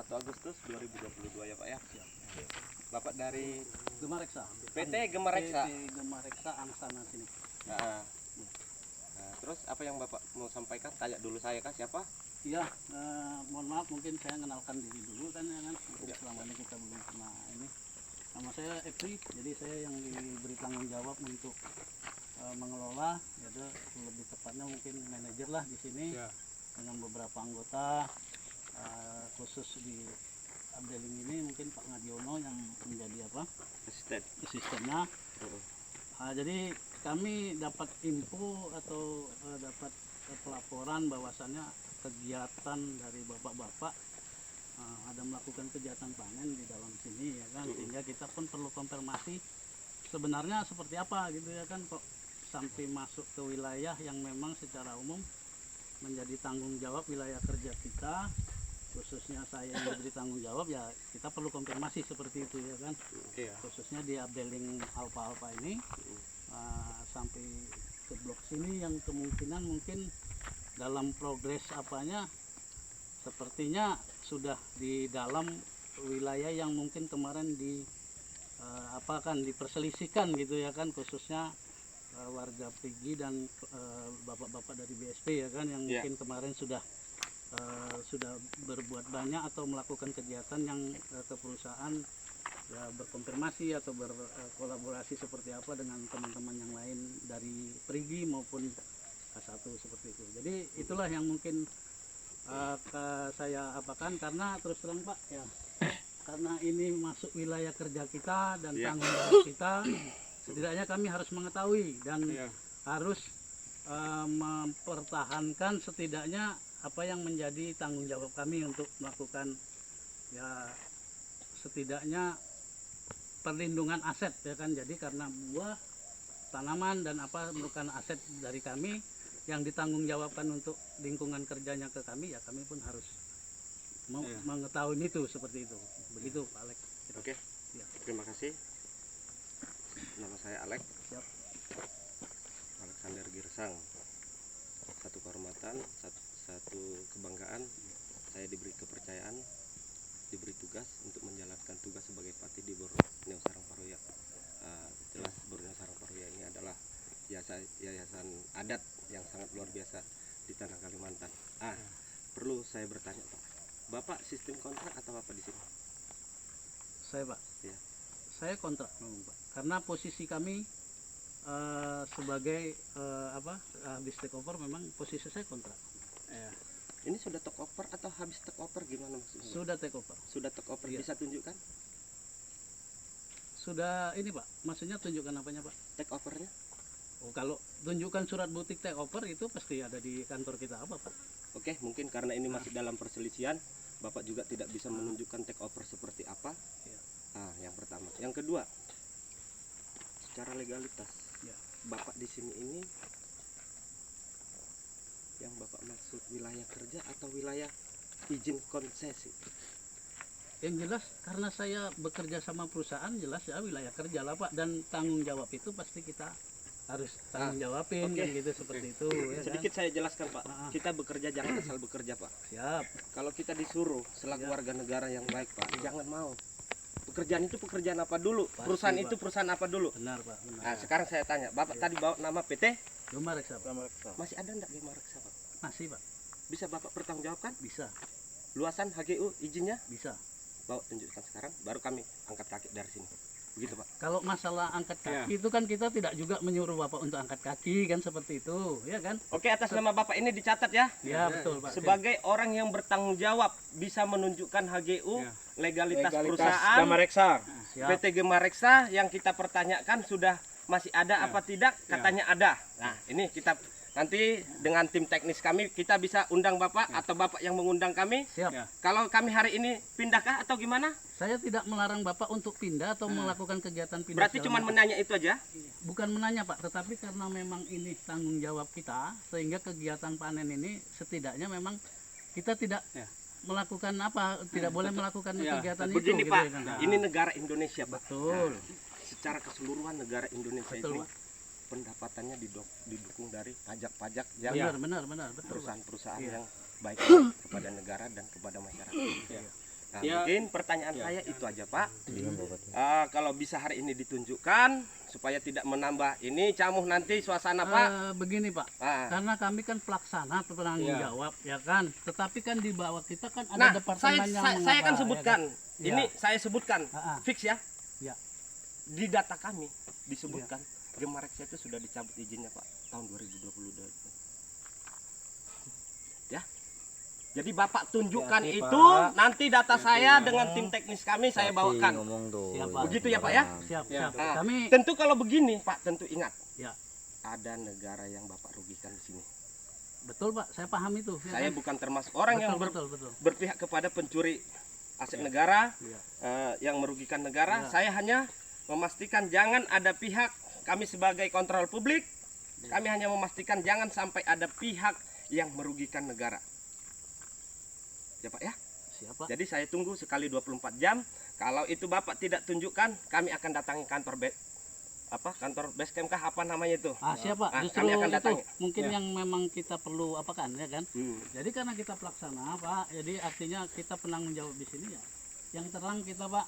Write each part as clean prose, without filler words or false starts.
1 Agustus 2022 ya Pak ya. Bapak dari Gemareksa. PT Gemareksa. PT Gemareksa Angsana sini. Nah, terus apa yang Bapak mau sampaikan? Tanya dulu saya kah siapa? Iya, mohon maaf mungkin saya kenalkan diri dulu kan ya kan. Jadi selama ini kita belum pernah ini. Nama saya Epri, jadi saya yang diberi tanggung jawab untuk mengelola, jadi lebih tepatnya mungkin manajer lah di sini ya. Dengan beberapa anggota khusus di updating ini mungkin Pak Ngadiono yang menjadi apa? Asistennya. Jadi kami dapat info atau dapat pelaporan bahwasannya kegiatan dari bapak-bapak ada melakukan kegiatan panen di dalam sini ya kan, sehingga kita pun perlu konfirmasi sebenarnya seperti apa gitu ya kan, kok sampai masuk ke wilayah yang memang secara umum menjadi tanggung jawab wilayah kerja kita, khususnya saya yang diberi tanggung jawab, ya kita perlu konfirmasi seperti itu ya kan. Khususnya di updating alfa-alfa ini sampai ke blok sini yang kemungkinan mungkin dalam progres apanya sepertinya sudah di dalam wilayah yang mungkin kemarin diperselisihkan gitu ya kan, khususnya warga Prigi dan bapak-bapak dari BSP ya kan, yang mungkin kemarin sudah berbuat banyak atau melakukan kegiatan yang ke perusahaan ya, berkonfirmasi atau berkolaborasi seperti apa dengan teman-teman yang lain dari Prigi maupun K1 seperti itu. Jadi itulah yang mungkin saya apakan, karena terus terang Pak ya, karena ini masuk wilayah kerja kita dan tanggung jawab kita, setidaknya kami harus mengetahui dan harus mempertahankan setidaknya apa yang menjadi tanggung jawab kami untuk melakukan ya setidaknya perlindungan aset ya kan. Jadi karena buah, tanaman dan apa merupakan aset dari kami yang ditanggung jawabkan untuk lingkungan kerjanya ke kami, ya kami pun harus mengetahui itu seperti itu. Begitu Pak Alek. Oke. Ya. Terima kasih. Nama saya Alek. Siap. Alexander Girsang. Satu kehormatan, satu kebanggaan. Saya diberi kepercayaan, diberi tugas untuk menjalankan tugas sebagai Pati di Borneo Sarang Paroya. Jelas Borneo Sarang Paroya ini adalah yayasan adat yang sangat luar biasa di tanah Kalimantan. Perlu saya bertanya Pak, Bapak sistem kontrak atau apa di sini? Saya Pak, ya. Saya kontrak memang Pak, karena posisi kami sebagai habis take over memang posisi saya kontrak. Ini sudah take over atau habis take over, gimana maksudnya? Sudah take over. Sudah take over, bisa tunjukkan? Sudah ini Pak, maksudnya tunjukkan apanya Pak? Take overnya? Oh, kalau tunjukkan surat butik take over itu pasti ada di kantor kita apa Pak? Oke, mungkin karena ini masih dalam perselisihan, Bapak juga tidak bisa menunjukkan take over seperti apa. Yang pertama. Yang kedua, secara legalitas, Bapak di sini ini yang Bapak maksud wilayah kerja atau wilayah izin konsesi? Yang jelas karena saya bekerja sama perusahaan, jelas ya wilayah kerja lah Pak, dan tanggung jawab itu pasti kita harus tanggung jawabin kan gitu, seperti itu ya. Sedikit saya jelaskan Pak, kita bekerja jangan asal bekerja Pak. Siap. Kalau kita disuruh selaku warga negara yang baik Pak, jangan mau. Pekerjaan itu pekerjaan apa dulu? Pasti, perusahaan Pak. Itu perusahaan apa dulu? Benar Pak, benar. Nah sekarang saya tanya, Bapak tadi bawa nama PT? Gemareksa Pak. Masih ada enggak Gemareksa Pak? Masih Pak. Bisa Bapak pertanggungjawabkan? Bisa. Luasan HGU izinnya? Bisa. Bawa tunjukkan sekarang, baru kami angkat kaki dari sini. Begitu Pak. Kalau masalah angkat kaki itu kan kita tidak juga menyuruh Bapak untuk angkat kaki kan, seperti itu ya kan. Oke, atas nama Bapak ini dicatat ya. Ya betul Pak. Sebagai orang yang bertanggung jawab bisa menunjukkan HGU, legalitas perusahaan Gemareksa. PT Gemareksa yang kita pertanyakan sudah masih ada apa tidak, katanya ada. Nah ini kita nanti dengan tim teknis kami kita bisa undang Bapak atau Bapak yang mengundang kami. Siap. Kalau kami hari ini pindahkah atau gimana? Saya tidak melarang Bapak untuk pindah atau melakukan kegiatan pindah. Berarti cuma menanya itu aja? Bukan menanya Pak, tetapi karena memang ini tanggung jawab kita, sehingga kegiatan panen ini setidaknya memang kita tidak melakukan tidak boleh melakukan kegiatan begini, itu. Pak, gitu, kan? ini negara Indonesia Pak. Betul. Secara keseluruhan negara Indonesia Betul, itu Pak. pendapatannya didukung dari pajak-pajak yang benar betul, perusahaan-perusahaan Pak. yang baik kepada negara dan kepada masyarakat. Nah, Ya. mungkin pertanyaan saya itu aja Pak. Iya, Kalau bisa hari ini ditunjukkan supaya tidak menambah ini camuh nanti suasana Pak. Begini Pak, Ah. karena kami kan pelaksana atau penanggung Iya. jawab, ya kan. Tetapi kan di bawah kita kan ada Nah, departemen yang saya kan mengapa, sebutkan. ya kan? Ini Ya. saya sebutkan. Ah, ah. Fix ya. Ya. Di data kami disebutkan Gemareksa itu sudah dicabut izinnya Pak tahun 2022. Ya. Jadi Bapak tunjukkan Hati-hati, itu Pak. nanti data Hati-hati, saya ya. dengan tim teknis kami saya bawakan. Ngomong tuh. Siap, Pak. Begitu ya, Pak, ya? Siap, Ya. siap. Nah, Kami tentu kalau begini Pak, tentu ingat. Ya. Ada negara yang Bapak rugikan di sini. betul Pak, saya paham itu. Ya Saya kan? bukan termasuk orang yang betul. berpihak kepada pencuri aset negara, Ya. yang merugikan negara. Ya. Saya hanya memastikan jangan ada pihak, kami sebagai kontrol publik, kami hanya memastikan jangan sampai ada pihak yang merugikan negara. Ya Pak ya. Siap Pak. Jadi saya tunggu sekali 24 jam. Kalau itu Bapak tidak tunjukkan, kami akan datangi kantor kantor Basecamp kah apa namanya itu? Siap Pak. Ah, Justru kami akan itu datangi. mungkin Ya. yang memang kita perlu apakan ya kan. Hmm. Jadi karena kita pelaksana Pak, jadi artinya kita penanggung jawab di sini ya. Yang terang kita Pak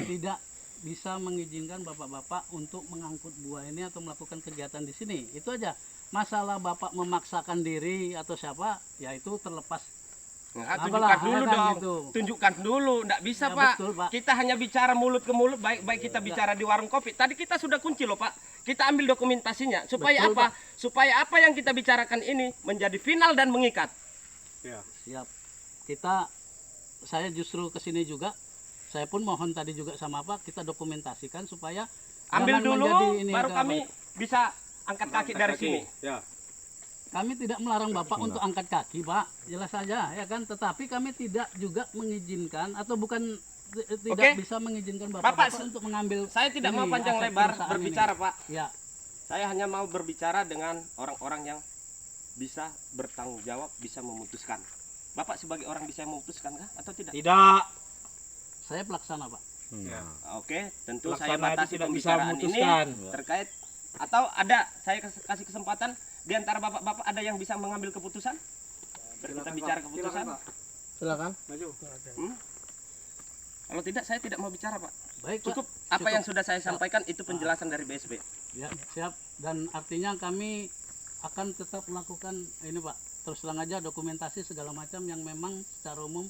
tidak bisa mengizinkan bapak-bapak untuk mengangkut buah ini atau melakukan kegiatan di sini. Itu aja. Masalah bapak memaksakan diri atau siapa, ya itu terlepas. Nah, Apalah, tunjukkan dulu ya kan dong. gitu. Tunjukkan dulu, enggak bisa Ya, Pak. betul, Pak. Kita hanya bicara mulut ke mulut, baik kita bicara di warung kopi. Tadi kita sudah kunci loh Pak. Kita ambil dokumentasinya supaya Betul, apa? Supaya apa yang kita bicarakan ini menjadi final dan mengikat. Ya. Siap. Saya justru ke sini juga. Saya pun mohon tadi juga sama Pak, kita dokumentasikan supaya Ambil jangan dulu, menjadi ini, baru ya, kami bisa angkat kaki dari sini. Ya. Kami tidak melarang Bapak untuk angkat kaki, Pak. Jelas saja, ya kan. Tetapi kami tidak juga mengizinkan atau bukan tidak Oke. bisa mengizinkan Bapak, Bapak untuk mengambil. Saya tidak ini, mau panjang aset lebar perusahaan berbicara ini. Pak. Ya, Saya hanya mau berbicara dengan orang-orang yang bisa bertanggung jawab, bisa memutuskan. Bapak sebagai orang bisa memutuskan kah atau tidak? Tidak. saya pelaksana, Pak. Ya. Oke, tentu saya Pelaksana itu batasi tidak bisa pembicaraan ini memutuskan. terkait atau ada saya kasih kesempatan di antara bapak-bapak ada yang bisa mengambil keputusan? Kita bicara keputusan. Silakan. Maju. Kalau tidak saya tidak mau bicara Pak. Baik, Pak. Cukup apa Cukup. yang sudah saya sampaikan itu penjelasan dari BSB. Ya, siap. Dan artinya kami akan tetap melakukan ini, Pak. Terus terang aja dokumentasi segala macam yang memang secara umum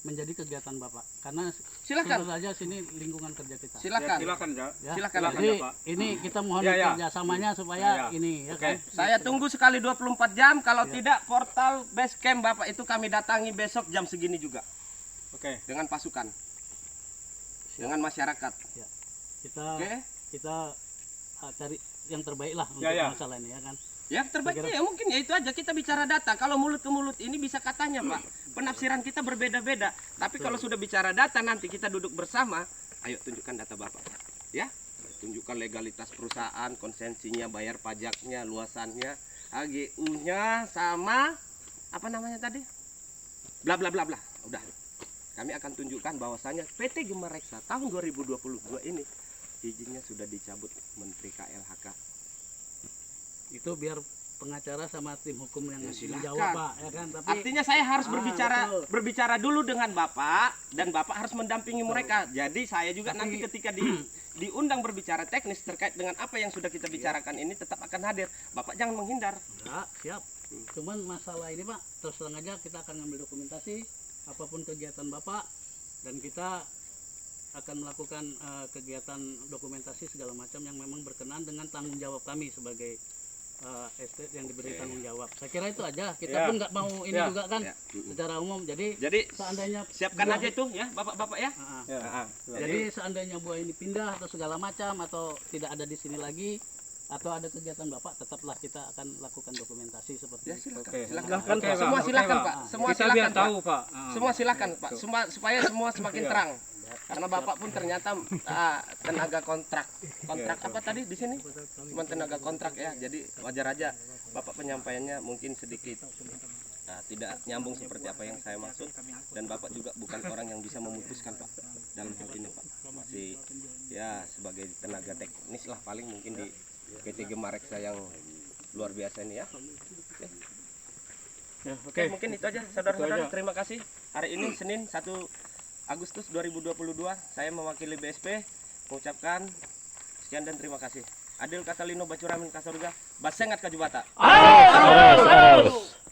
menjadi kegiatan Bapak. Karena Silakan. tentu saja sini lingkungan kerja kita. Silakan. Silakan, Ja. Ya. Silakan, Jadi Pak. ini kita mohon Ya, ya. kerjasamanya supaya Ya, ya. ini ya Oke. kan. Saya tunggu sekali 24 jam. Kalau Ya. tidak portal Basecamp Bapak itu kami datangi besok jam segini juga Oke. dengan pasukan, dengan masyarakat. Kita Oke? kita cari yang terbaik lah untuk Ya, ya. masalah ini ya kan. Ya terbaiknya ya mungkin ya itu aja kita bicara data. Kalau mulut ke mulut ini bisa katanya Pak, penafsiran kita berbeda-beda. Tapi kalau sudah bicara data nanti kita duduk bersama, ayo tunjukkan data Bapak. Ya, tunjukkan legalitas perusahaan, konsensinya, bayar pajaknya, luasannya, HGU-nya sama apa namanya tadi? Bla bla bla bla. Udah. Kami akan tunjukkan bahwasanya PT Gemareksa tahun 2022 ini izinnya sudah dicabut Menteri KLHK. Itu biar pengacara sama tim hukum yang Ya, silakan. menjawab, Pak, ya kan. Tapi Artinya saya harus betul. berbicara dulu dengan Bapak dan Bapak harus mendampingi mereka. Jadi saya juga Tapi- nanti ketika diundang berbicara teknis terkait dengan apa yang sudah kita bicarakan ini tetap akan hadir. Bapak jangan menghindar. enggak, siap. Cuman masalah ini, Pak, terus terang aja kita akan ngambil dokumentasi apapun kegiatan Bapak dan kita akan melakukan kegiatan dokumentasi segala macam yang memang berkenan dengan tanggung jawab kami sebagai estate yang diberi Oke. tanggung jawab. Saya kira itu aja. Kita Ya. pun nggak mau ini Ya. juga kan Ya. secara umum. Jadi Jadi seandainya siapkan buah- aja itu ya Bapak-bapak ya. Ya. Ah, Jadi seandainya buah ini pindah atau segala macam atau tidak ada di sini lagi atau ada kegiatan Bapak, tetaplah kita akan lakukan dokumentasi seperti ya itu. silakan. Oke. Silakan. Silahkan, Pak. Semua Oke, silakan Pak. Pak. Semua Kita silakan biar Pak. tahu, Pak. Semua silakan Pak. Supaya semua semakin Iya. terang. Karena Bapak pun ternyata tenaga kontrak. Kontrak apa tadi di sini? Cuma tenaga kontrak ya. Jadi wajar aja Bapak penyampaiannya mungkin sedikit tidak nyambung seperti apa yang saya maksud, dan Bapak juga bukan orang yang bisa memutuskan Pak dalam hal ini Pak. Masih ya sebagai tenaga teknis lah paling mungkin di PT Gemareksa yang luar biasa ini ya. Ya, Oke, mungkin itu aja saudara-saudara. aja. Terima kasih. Hari ini Senin 1 Agustus 2022 saya mewakili BSP mengucapkan sekian dan terima kasih. Adil Katalino Bacuramin Kasorga, Basengat Kajubata. Arus, arus, arus.